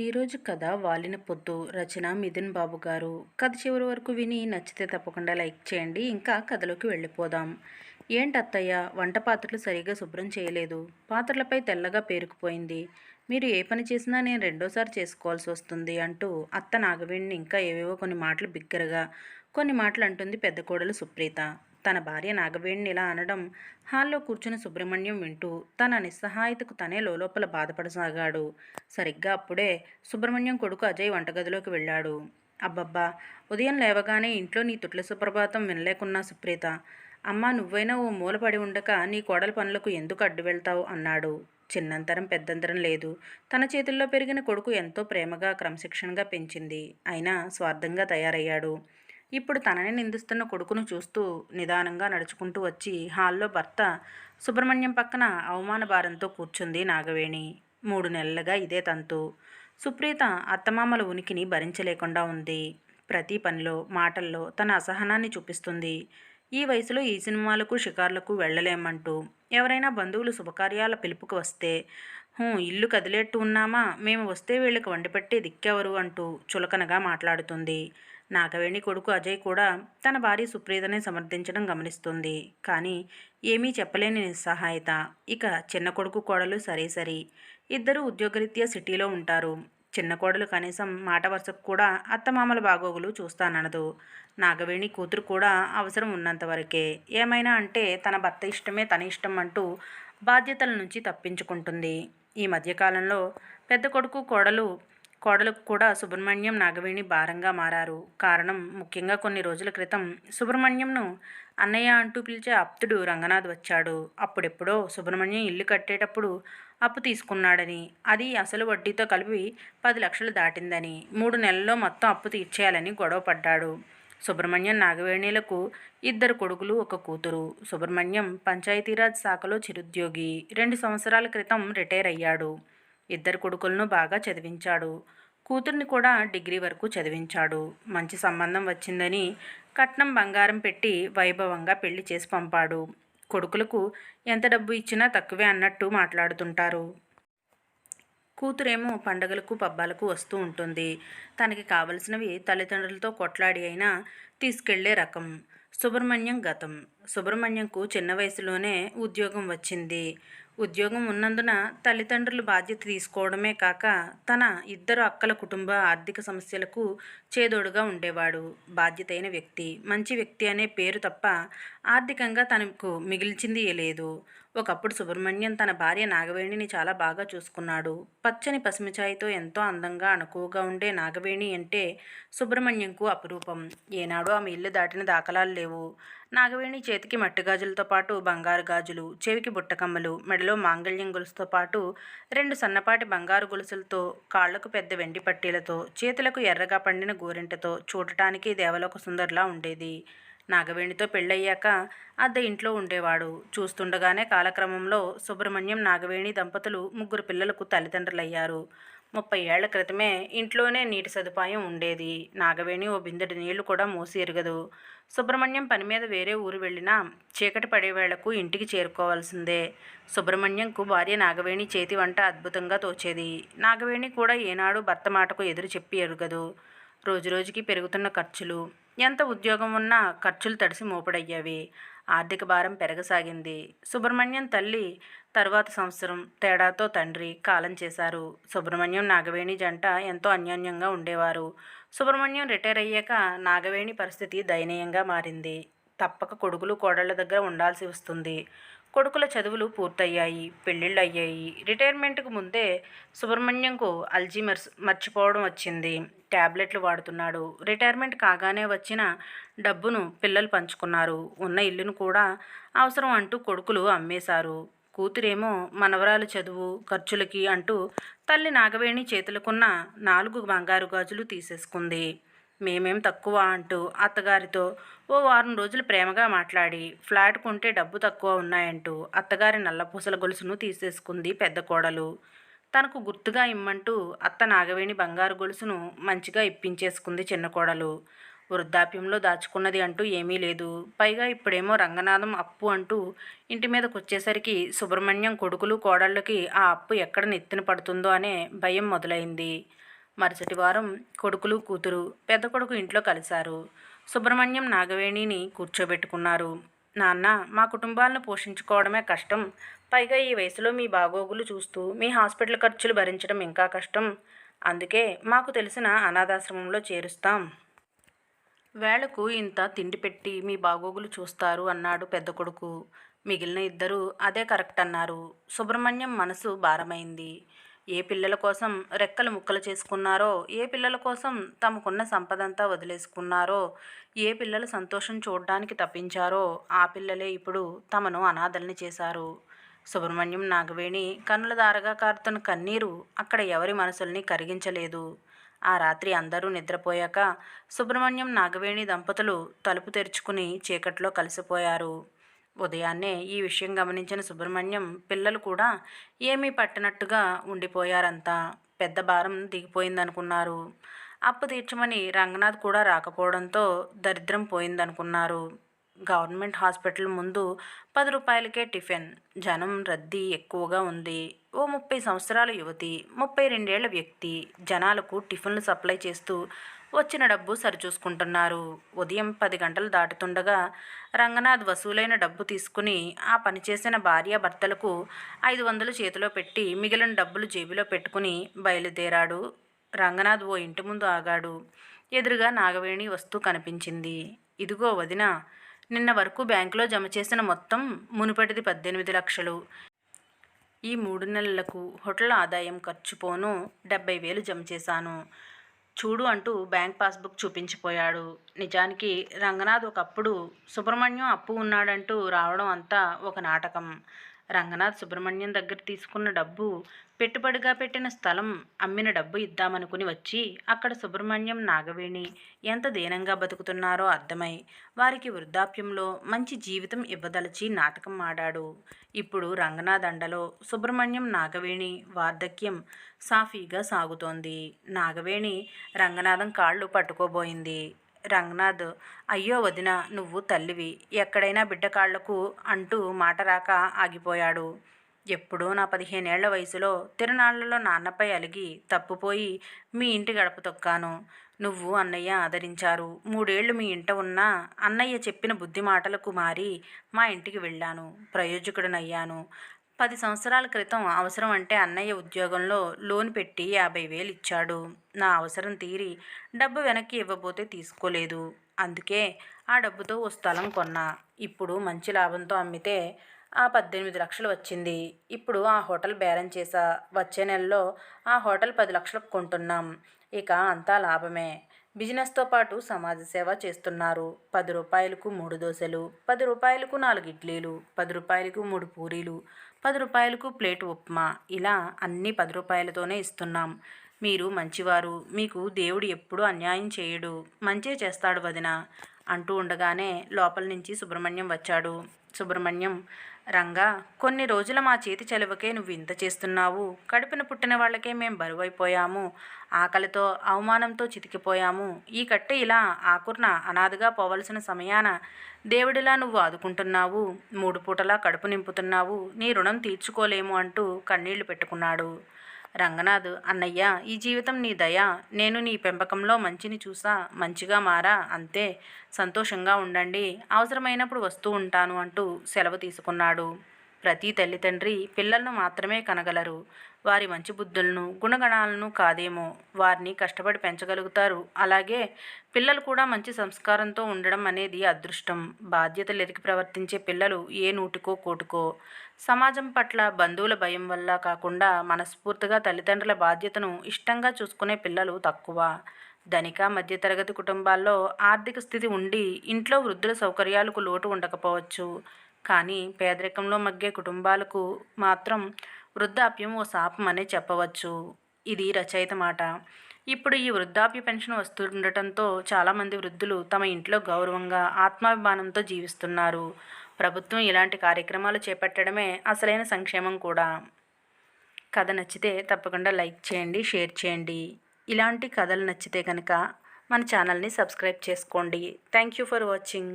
ఈరోజు కథ వాలిన పొద్దు రచన మిథున్ బాబు గారు. కథ చివరి వరకు విని నచ్చితే తప్పకుండా లైక్ చేయండి. ఇంకా కథలోకి వెళ్ళిపోదాం. ఏంటత్తయ్య, వంట పాత్రలు సరిగా శుభ్రం చేయలేదు, పాత్రలపై తెల్లగా పేరుకుపోయింది, మీరు ఏ పని చేసినా నేను రెండోసారి చేసుకోవాల్సి వస్తుంది అంటూ అత్త నాగవేణిని ఇంకా ఏవేవో కొన్ని మాటలు బిగ్గరగా కొన్ని మాటలు అంటుంది పెద్ద కోడలు సుప్రీత. తన భార్య నాగవేణిని ఇలా అనడం హాల్లో కూర్చుని సుబ్రహ్మణ్యం వింటూ తన నిస్సహాయతకు తనే లోలోపల బాధపడసాగాడు. సరిగ్గా అప్పుడే సుబ్రహ్మణ్యం కొడుకు అజయ్ వంటగదిలోకి వెళ్ళాడు. అబ్బబ్బా, ఉదయం లేవగానే ఇంట్లో నీ తుట్ల సుప్రభాతం వినలేకున్నా సుప్రీత. అమ్మా, నువ్వైనా ఓ మూల పడి ఉండక నీ కోడల పనులకు ఎందుకు అడ్డు వెళ్తావు అన్నాడు. చిన్నంతరం పెద్దంతరం లేదు. తన చేతుల్లో పెరిగిన కొడుకు ఎంతో ప్రేమగా క్రమశిక్షణగా పెంచింది. అయినా స్వార్థంగా తయారయ్యాడు. ఇప్పుడు తనని నిందిస్తున్న కొడుకును చూస్తూ నిదానంగా నడుచుకుంటూ వచ్చి హాల్లో భర్త సుబ్రహ్మణ్యం పక్కన అవమాన భారంతో కూర్చుంది నాగవేణి. 3 నెలలుగా ఇదే తంతు. సుప్రీత అత్తమామల ఉనికిని భరించలేకుండా ఉంది. ప్రతి పనిలో, మాటల్లో తన అసహనాన్ని చూపిస్తుంది. ఈ వయసులో ఈ సినిమాలకు, షికార్లకు వెళ్ళలేమంటూ ఎవరైనా బంధువులు శుభకార్యాల పిలుపుకు వస్తే, ఇల్లు కదిలేట్టు ఉన్నామా, మేము వస్తే వీళ్ళకి వండిపెట్టే దిక్కెవరు అంటూ చులకనగా మాట్లాడుతుంది. నాగవేణి కొడుకు అజయ్ కూడా తన భార్య సుప్రీతనే సమర్థించడం గమనిస్తుంది. కానీ ఏమీ చెప్పలేని నిస్సహాయత. ఇక చిన్న కొడుకు కోడలు సరే సరి. ఇద్దరూ ఉద్యోగరీత్యా సిటీలో ఉంటారు. చిన్న కోడలు కనీసం మాట వరుసకు కూడా అత్తమామల బాగోగులు చూస్తాననదు. నాగవేణి కూతురు కూడా అవసరం ఉన్నంత వరకే. ఏమైనా అంటే తన భర్త ఇష్టమే తన ఇష్టం అంటూ బాధ్యతల నుంచి తప్పించుకుంటుంది. ఈ మధ్యకాలంలో పెద్ద కొడుకు కోడలకు కూడా సుబ్రహ్మణ్యం నాగవేణి భారంగా మారారు. కారణం ముఖ్యంగా కొన్ని రోజుల క్రితం సుబ్రహ్మణ్యంను అన్నయ్య అంటూ పిలిచే ఆప్తుడు రంగనాథ్ వచ్చాడు. అప్పుడెప్పుడో సుబ్రహ్మణ్యం ఇల్లు కట్టేటప్పుడు అప్పు తీసుకున్నాడని, అది అసలు వడ్డీతో కలిపి 10 లక్షలు దాటిందని, 3 నెలల్లో మొత్తం అప్పు తీర్చేయాలని గొడవ పడ్డాడు. సుబ్రహ్మణ్యం నాగవేణిలకు 2 కొడుకులు, 1 కూతురు. సుబ్రహ్మణ్యం పంచాయతీరాజ్ శాఖలో చిరుద్యోగి. 2 సంవత్సరాల క్రితం రిటైర్ అయ్యాడు. 2 కొడుకులను బాగా చదివించాడు. కూతుర్ని కూడా డిగ్రీ వరకు చదివించాడు. మంచి సంబంధం వచ్చిందని కట్నం బంగారం పెట్టి వైభవంగా పెళ్లి చేసి పంపాడు. కొడుకులకు ఎంత డబ్బు ఇచ్చినా తక్కువే అన్నట్టు మాట్లాడుతుంటారు. కూతురేమో పండగలకు పబ్బాలకు వస్తూ ఉంటుంది. తనకి కావలసినవి తల్లిదండ్రులతో కొట్లాడి అయినా తీసుకెళ్లే రకం. సుబ్రహ్మణ్యం గతం. సుబ్రహ్మణ్యంకు చిన్న వయసులోనే ఉద్యోగం వచ్చింది. ఉద్యోగం ఉన్నందున తల్లిదండ్రులు బాధ్యత తీసుకోవడమే కాక తన 2 అక్కల కుటుంబ ఆర్థిక సమస్యలకు చేదోడుగా ఉండేవాడు. బాధ్యతైన వ్యక్తి, మంచి వ్యక్తి అనే పేరు తప్ప ఆర్థికంగా తనకు మిగిల్చింది లేదు. ఒకప్పుడు సుబ్రహ్మణ్యం తన భార్య నాగవేణిని చాలా బాగా చూసుకున్నాడు. పచ్చని పసిమిఛాయితో ఎంతో అందంగా అణకువగా ఉండే నాగవేణి అంటే సుబ్రహ్మణ్యంకు అపురూపం. ఏనాడో ఆమె ఇల్లు దాటిన దాఖలాలు లేవు. నాగవేణి చేతికి మట్టి గాజులతో పాటు బంగారు గాజులు, చెవికి బుట్టకమ్మలు, మెడలో మాంగళ్యం గొలుసుతో పాటు 2 సన్నపాటి బంగారు గొలుసులతో, కాళ్లకు పెద్ద వెండి పట్టీలతో, చేతులకు ఎర్రగా పండిన గోరింటతో చూడటానికి దేవలోక సుందరిలా ఉండేది. నాగవేణితో పెళ్ళయ్యాక అద్దె ఇంట్లో ఉండేవాడు. చూస్తుండగానే కాలక్రమంలో సుబ్రహ్మణ్యం నాగవేణి దంపతులు 3 పిల్లలకు తల్లిదండ్రులయ్యారు. 30 ఏళ్ల క్రితమే ఇంట్లోనే నీటి సదుపాయం ఉండేది. నాగవేణి ఓ బిందెడు నీళ్లు కూడా మోసి ఎరుగదు. సుబ్రహ్మణ్యం పని మీద వేరే ఊరు వెళ్ళినా చీకటి పడేవేళకు ఇంటికి చేరుకోవాల్సిందే. సుబ్రహ్మణ్యంకు భార్య నాగవేణి చేతి వంట అద్భుతంగా తోచేది. నాగవేణి కూడా ఏనాడు భర్త మాటకు ఎదురు చెప్పి ఎరుగదు. రోజురోజుకి పెరుగుతున్న ఖర్చులు. ఎంత ఉద్యోగం ఉన్నా ఖర్చులు తడిసి మోపుడయ్యేవి. ఆర్థిక భారం పెరగసాగింది. సుబ్రహ్మణ్యం తల్లి తరువాత సంవత్సరం తేడాతో తండ్రి కాలం చేశారు. సుబ్రహ్మణ్యం నాగవేణి జంట ఎంతో అన్యోన్యంగా ఉండేవారు. సుబ్రహ్మణ్యం రిటైర్ అయ్యాక నాగవేణి పరిస్థితి దయనీయంగా మారింది. తప్పక కొడుకులు కోడళ్ల దగ్గర ఉండాల్సి వస్తుంది. కొడుకుల చదువులు పూర్తయ్యాయి, పెళ్ళిళ్ళు అయ్యాయి. రిటైర్మెంట్కు ముందే సుబ్రహ్మణ్యంకు అల్జీమర్స్ మర్చిపోవడం వచ్చింది. ట్యాబ్లెట్లు వాడుతున్నాడు. రిటైర్మెంట్ కాగానే వచ్చిన డబ్బును పిల్లలు పంచుకున్నారు. ఉన్న ఇల్లును కూడా అవసరం అంటూ కొడుకులు అమ్మేశారు. కూతురేమో మనవరాలు చదువు ఖర్చులకి అంటూ తల్లి నాగవేణి చేతులకున్న 4 బంగారు గాజులు తీసేసుకుంది. మేమేం తక్కువ అంటూ అత్తగారితో ఓ వారం రోజులు ప్రేమగా మాట్లాడి ఫ్లాట్ కొంటే డబ్బు తక్కువ ఉన్నాయంటూ అత్తగారి నల్లపూసల గొలుసును తీసేసుకుంది పెద్ద కోడలు. తనకు గుర్తుగా ఇమ్మంటూ అత్త నాగవేణి బంగారు గొలుసును మంచిగా ఇప్పించేసుకుంది చిన్న కోడలు. వృద్ధాప్యంలో దాచుకున్నది అంటూ ఏమీ లేదు. పైగా ఇప్పుడేమో రంగనాథం అప్పు అంటూ ఇంటి మీదకొచ్చేసరికి సుబ్రహ్మణ్యం కొడుకులు కోడళ్ళకి ఆ అప్పు ఎక్కడ నెత్తిన పడుతుందో అనే భయం మొదలైంది. మరుసటి వారం కొడుకులు కూతురు పెద్ద కొడుకు ఇంట్లో కలిశారు. సుబ్రహ్మణ్యం నాగవేణిని కూర్చోబెట్టుకున్నారు. నాన్న, మా కుటుంబాలను పోషించుకోవడమే కష్టం. పైగా ఈ వయసులో మీ బాగోగులు చూస్తూ మీ హాస్పిటల్ ఖర్చులు భరించడం ఇంకా కష్టం. అందుకే మాకు తెలిసిన అనాథాశ్రమంలో చేరుస్తాం. వేళకు ఇంత తిండి పెట్టి మీ బాగోగులు చూస్తారు అన్నాడు పెద్ద కొడుకు. మిగిలిన ఇద్దరూ అదే కరెక్ట్ అన్నారు. సుబ్రహ్మణ్యం మనసు భారమైంది. ఏ పిల్లల కోసం రెక్కలు ముక్కలు చేసుకున్నారో, ఏ పిల్లల కోసం తమకున్న సంపదంతా వదిలేసుకున్నారో, ఏ పిల్లల సంతోషం చూడ్డానికి తప్పించారో ఆ పిల్లలే ఇప్పుడు తమను అనాథల్ని చేశారు. సుబ్రహ్మణ్యం నాగవేణి కన్నుల దారగా కారుతున్న కన్నీరు అక్కడ ఎవరి మనసుల్ని కరిగించలేదు. ఆ రాత్రి అందరూ నిద్రపోయాక సుబ్రహ్మణ్యం నాగవేణి దంపతులు తలుపు తెరుచుకుని చీకట్లో కలిసిపోయారు. ఉదయాన్నే ఈ విషయం గమనించిన సుబ్రహ్మణ్యం పిల్లలు కూడా ఏమీ పట్టినట్టుగా ఉండిపోయారంతా. పెద్ద భారం దిగిపోయిందనుకున్నారు. అప్పు తీర్చమని రంగనాథ్ కూడా రాకపోవడంతో దరిద్రం పోయిందనుకున్నారు. గవర్నమెంట్ హాస్పిటల్ ముందు 10 రూపాయలకే టిఫిన్. జనం రద్దీ ఎక్కువగా ఉంది. ఓ 30 సంవత్సరాల యువతి, 32 ఏళ్ల వ్యక్తి జనాలకు టిఫిన్లు సప్లై చేస్తూ వచ్చిన డబ్బు సరిచూసుకుంటున్నారు. ఉదయం 10 గంటలు దాటుతుండగా రంగనాథ్ వసూలైన డబ్బు తీసుకుని ఆ పనిచేసిన భార్యాభర్తలకు 500 చేతిలో పెట్టి మిగిలిన డబ్బులు జేబులో పెట్టుకుని బయలుదేరాడు. రంగనాథ్ ఓ ఇంటి ముందు ఆగాడు. ఎదురుగా నాగవేణి వస్తూ కనిపించింది. ఇదిగో వదినా, నిన్న వరకు బ్యాంకులో జమ చేసిన మొత్తం మునుపటిది 18 లక్షలు. ఈ 3 నెలలకు హోటల్ ఆదాయం ఖర్చు పోను 70,000 జమ చేశాను. చూడు అంటూ బ్యాంక్ పాస్బుక్ చూపించిపోయాడు. నిజానికి రంగనాథ్ ఒకప్పుడు సుబ్రహ్మణ్యం అప్పు ఉన్నాడంటూ రావడం అంతా ఒక నాటకం. రంగనాథ్ సుబ్రహ్మణ్యం దగ్గర తీసుకున్న డబ్బు, పెట్టుబడిగా పెట్టిన స్థలం అమ్మిన డబ్బు ఇద్దామనుకుని వచ్చి అక్కడ సుబ్రహ్మణ్యం నాగవేణి ఎంత దీనంగా బతుకుతున్నారో అర్థమై వారికి వృద్ధాప్యంలో మంచి జీవితం ఇవ్వదలచి నాటకం ఆడాడు. ఇప్పుడు రంగనాథ్ అండలో సుబ్రహ్మణ్యం నాగవేణి వార్ధక్యం సాఫీగా సాగుతోంది. నాగవేణి రంగనాథం కాళ్ళు పట్టుకోబోయింది. రంగనాథ్, అయ్యో వదిన, నువ్వు తల్లివి, ఎక్కడైనా బిడ్డ కాళ్లకు అంటూ మాట రాక ఆగిపోయాడు. ఎప్పుడో నా 15 ఏళ్ల వయసులో తిరునాళ్లలో నాన్నపై అలిగి తప్పుపోయి మీ ఇంటి గడప తొక్కాను. నువ్వు అన్నయ్య ఆదరించారు. 3 ఏళ్లు మీ ఇంట ఉన్నా అన్నయ్య చెప్పిన బుద్ధి మాటలకు మారి మా ఇంటికి వెళ్ళాను. ప్రయోజకుడినయ్యాను. 10 సంవత్సరాల క్రితం అవసరం అంటే అన్నయ్య ఉద్యోగంలో లోన్ పెట్టి 50,000 ఇచ్చాడు. నా అవసరం తీరి డబ్బు వెనక్కి ఇవ్వబోతే తీసుకోలేదు. అందుకే ఆ డబ్బుతో ఓ స్థలం కొన్నా. ఇప్పుడు మంచి లాభంతో అమ్మితే ఆ 18 లక్షలు వచ్చింది. ఇప్పుడు ఆ హోటల్ బేరం చేశా. వచ్చే నెలలో ఆ హోటల్ 10 లక్షలకు కొంటున్నాం. ఇక అంతా లాభమే. బిజినెస్తో పాటు సమాజ సేవ చేస్తున్నారు. 10 రూపాయలకు 3 దోశలు, 10 రూపాయలకు 4 ఇడ్లీలు, 10 రూపాయలకు 3 పూరీలు, 10 రూపాయలకు ప్లేటు ఉప్మా, ఇలా అన్నీ 10 రూపాయలతోనే ఇస్తున్నాం. మీరు మంచివారు. మీకు దేవుడు ఎప్పుడూ అన్యాయం చేయడు, మంచే చేస్తాడు వదిన అంటూ ఉండగానే లోపల నుంచి సుబ్రహ్మణ్యం వచ్చాడు. సుబ్రహ్మణ్యం, రంగా, కొన్ని రోజుల మా చేతి చలువకే నువ్వు ఇంత చేస్తున్నావు. కడుపున పుట్టిన వాళ్ళకే మేం బరువైపోయాము. ఆకలితో అవమానంతో చితికిపోయాము. ఈ కట్టె ఇలా ఆకుర్న అనాథగా పోవలసిన సమయాన దేవుడిలా నువ్వు ఆదుకుంటున్నావు. 3 పూటలా కడుపు నింపుతున్నావు. నీ రుణం తీర్చుకోలేము అంటూ కన్నీళ్లు పెట్టుకున్నాడు. రంగనాథ్, అన్నయ్య, ఈ జీవితం నీ దయ. నేను నీ పెంపకంలో మంచిని చూసా, మంచిగా మారా, అంతే. సంతోషంగా ఉండండి. అవసరమైనప్పుడు వస్తూ ఉంటాను అంటూ సెలవు తీసుకున్నాడు. ప్రతి తల్లిదండ్రి పిల్లలను మాత్రమే కనగలరు. వారి మంచి బుద్ధులను, గుణగణాలను కాదేమో. వారిని కష్టపడి పెంచగలుగుతారు. అలాగే పిల్లలు కూడా మంచి సంస్కారంతో ఉండడం అనేది అదృష్టం. బాధ్యతలు ఎరిగి ప్రవర్తించే పిల్లలు ఏ నూటికో కోటికో. సమాజం పట్ల బంధువుల భయం వల్ల కాకుండా మనస్ఫూర్తిగా తల్లిదండ్రుల బాధ్యతను ఇష్టంగా చూసుకునే పిల్లలు తక్కువ. ధనిక మధ్యతరగతి కుటుంబాల్లో ఆర్థిక స్థితి ఉండి ఇంట్లో వృద్ధుల సౌకర్యాలకు లోటు ఉండకపోవచ్చు. కానీ పేదరికంలో మగ్గే కుటుంబాలకు మాత్రం వృద్ధాప్యం ఓ శాపం అనే చెప్పవచ్చు. ఇది రచయిత మాట. ఇప్పుడు ఈ వృద్ధాప్య పెన్షన్ వస్తుండటంతో చాలామంది వృద్ధులు తమ ఇంట్లో గౌరవంగా, ఆత్మాభిమానంతో జీవిస్తున్నారు. ప్రభుత్వం ఇలాంటి కార్యక్రమాలు చేపట్టడమే అసలైన సంక్షేమం కూడా. కథ నచ్చితే తప్పకుండా లైక్ చేయండి, షేర్ చేయండి. ఇలాంటి కథలు నచ్చితే కనుక మన ఛానల్ని సబ్స్క్రైబ్ చేసుకోండి. Thank you for watching.